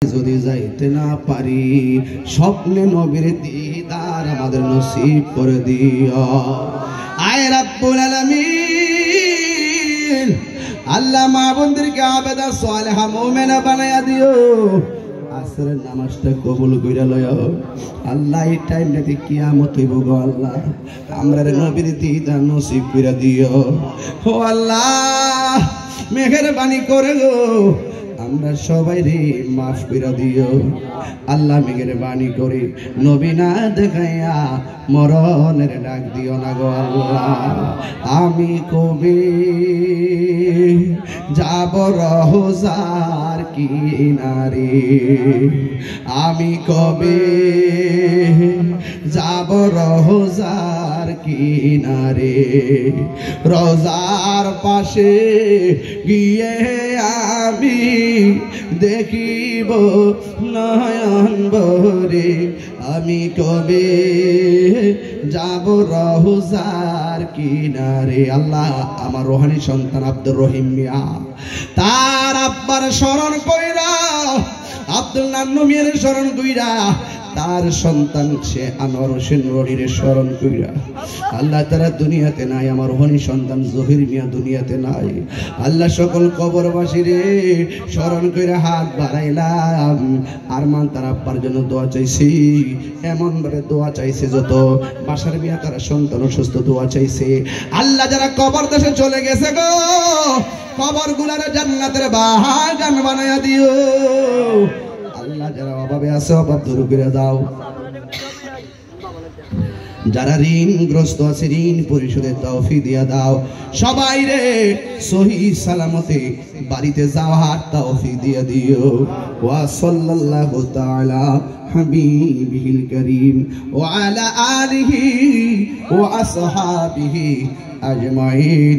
যদি যাইতে না পারি স্বপ্নে নবীর দিদার আমাদের নসিব করে দিও আয় রব্বুল আলামিন। আল্লাহ মা বোনদেরকে আবেদা সালেহা মুমিনা বানায়া দিও। আসরের নামাজটা কবুল কইরা লয়ো আল্লাহ। এই টাইমটাতে কিয়ামত হইব গো আল্লাহ, আমরা নবীর দিদার নসিব কইরা দিও ও আল্লাহ। মেহেরবানি করে গো আমরা সবাই রে মাফ করে দিও আল্লাহ। মেহেরবানি করে নবী না দেখাইয়া মরণের ডাক দিও না গো আল্লাহ। আমি কবে যাব রোজার কিনারে, আমি কবে যাব রোজার কিনারে, রোজার পাশে গিয়ে আমি দেখিব নয়ন ভরে, আমি কবে যাব রোজার কিনারে। আল্লাহ আমার রোহানি সন্তান আব্দুর রহিম মিয়া তার আব্বার স্মরণ কইরা, আব্দুল নান্নু মিয়ার স্মরণ কইরা, তার সন্তান সে আনোয়ার হোসেন রনির স্মরণ কইরা। আল্লাহ তারা দুনিয়াতে নাই, আমার রোহানি সন্তান জহির মিয়া দুনিয়াতে নাই। আল্লাহ সকল কবরবাসী রে স্মরণ কইরা হাত বাড়াইলাম। আরমান তার আব্বার জন্য দোয়া চাইছি, এমন ভাবে দোয়া চাইছে যত বাসার মিয়া তারা সন্তান অসুস্থ দোয়া চাইছে। আল্লাহ যারা কবর দেশে চলে গেছে গো, কবর গুলারে জান্নাতের বাগান বানায়া দিও আল্লাহ। যারা অভাবে আছে অভাব দূর করে দাও, যারা ঋণগ্রস্ত আছে ঋণ পরিশোধের তৌফিক দিয়া দাও। সবাই রে সহি সালামতে বাড়িতে যাওয়ার তৌফিক দিয়া দিও। ওয়া সাল্লাল্লাহু তাআলা হাবিবিহিল কারীম ওয়া আলা আলিহি ওয়া আসহাবিহি আজমাইন।